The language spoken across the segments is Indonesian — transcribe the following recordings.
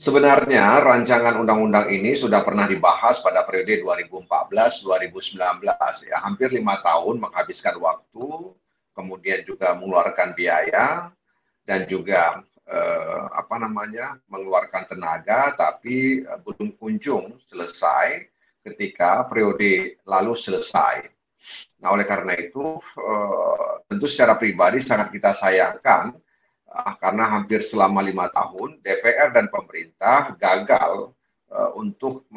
Sebenarnya rancangan undang-undang ini sudah pernah dibahas pada periode 2014-2019, ya hampir 5 tahun menghabiskan waktu, kemudian juga mengeluarkan biaya dan juga mengeluarkan tenaga, tapi belum kunjung selesai ketika periode lalu selesai. Nah, oleh karena itu, tentu secara pribadi sangat kita sayangkan karena hampir selama 5 tahun DPR dan pemerintah gagal untuk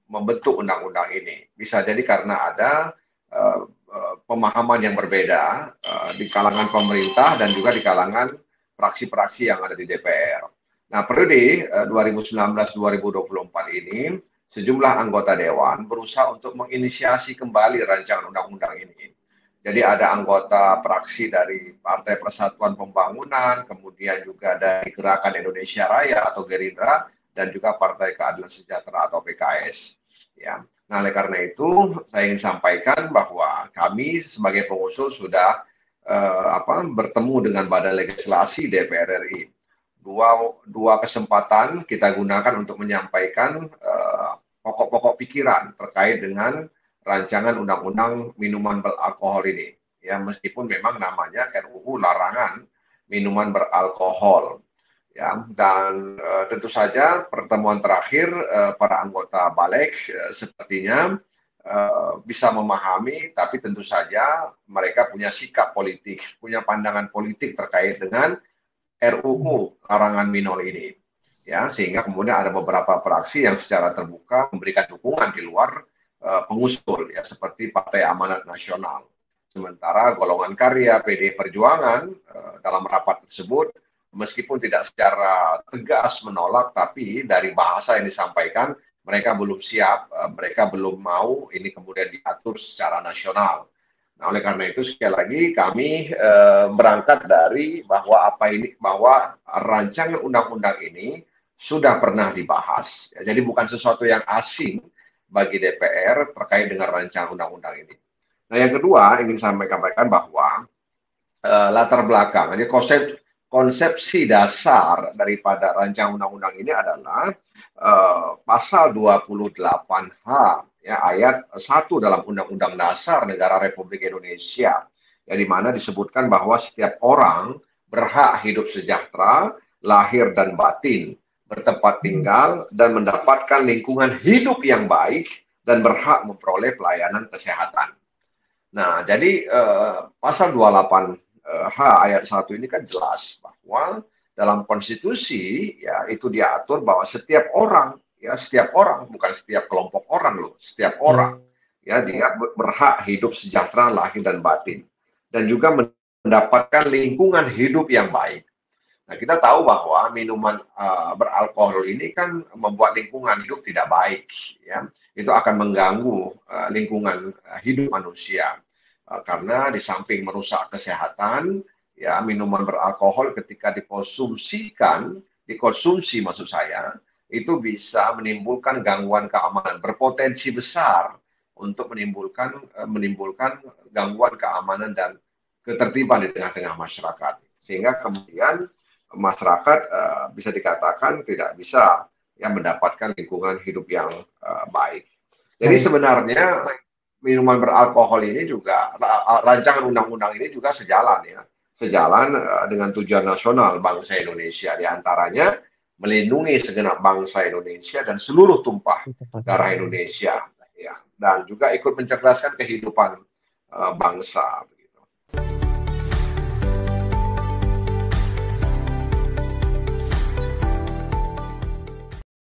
membentuk undang-undang ini. Bisa jadi karena ada pemahaman yang berbeda di kalangan pemerintah dan juga di kalangan fraksi-fraksi yang ada di DPR. Nah, periode 2019-2024 ini sejumlah anggota dewan berusaha untuk menginisiasi kembali rancangan undang-undang ini. Jadi ada anggota fraksi dari Partai Persatuan Pembangunan, kemudian juga dari Gerakan Indonesia Raya atau Gerindra, dan juga Partai Keadilan Sejahtera atau PKS. Ya. Nah, oleh karena itu saya ingin sampaikan bahwa kami sebagai pengusul sudah bertemu dengan Badan Legislasi DPR RI. Dua kesempatan kita gunakan untuk menyampaikan pokok-pokok pikiran terkait dengan rancangan undang-undang minuman beralkohol ini. Ya, meskipun memang namanya RUU larangan minuman beralkohol. Ya, dan tentu saja pertemuan terakhir para anggota Balik sepertinya bisa memahami, tapi tentu saja mereka punya sikap politik, punya pandangan politik terkait dengan RUU larangan minum ini. Ya, sehingga kemudian ada beberapa fraksi yang secara terbuka memberikan dukungan di luar pengusul, ya, seperti Partai Amanat Nasional. Sementara golongan karya PD Perjuangan dalam rapat tersebut, meskipun tidak secara tegas menolak, tapi dari bahasa yang disampaikan, mereka belum siap, mereka belum mau ini kemudian diatur secara nasional. Nah, oleh karena itu sekali lagi kami berangkat dari bahwa rancangan undang-undang ini sudah pernah dibahas, ya, jadi bukan sesuatu yang asing bagi DPR terkait dengan rancangan undang-undang ini. Nah, yang kedua ingin saya sampaikan bahwa latar belakang, jadi konsepsi dasar daripada rancangan undang-undang ini adalah pasal 28H, ya, ayat 1 dalam Undang-Undang Dasar Negara Republik Indonesia, ya, di mana disebutkan bahwa setiap orang berhak hidup sejahtera, lahir dan batin, bertempat tinggal, dan mendapatkan lingkungan hidup yang baik, dan berhak memperoleh pelayanan kesehatan. Nah, jadi pasal 28H ayat 1 ini kan jelas bahwa dalam konstitusi, ya, itu diatur bahwa setiap orang, ya, setiap orang, bukan setiap kelompok orang loh, setiap orang, ya, dia berhak hidup sejahtera, lahir dan batin, dan juga mendapatkan lingkungan hidup yang baik. Nah, kita tahu bahwa minuman beralkohol ini kan membuat lingkungan hidup tidak baik, ya. Itu akan mengganggu lingkungan hidup manusia. Karena di samping merusak kesehatan, ya, minuman beralkohol ketika dikonsumsi maksud saya, itu bisa menimbulkan gangguan keamanan, berpotensi besar untuk menimbulkan gangguan keamanan dan ketertiban di tengah-tengah masyarakat. Sehingga kemudian masyarakat bisa dikatakan tidak bisa, ya, mendapatkan lingkungan hidup yang baik. Jadi sebenarnya minuman beralkohol ini juga, rancangan undang-undang ini juga sejalan, ya, sejalan dengan tujuan nasional bangsa Indonesia, diantaranya melindungi segenap bangsa Indonesia dan seluruh tumpah darah Indonesia, ya, dan juga ikut mencerdaskan kehidupan bangsa. Begitu.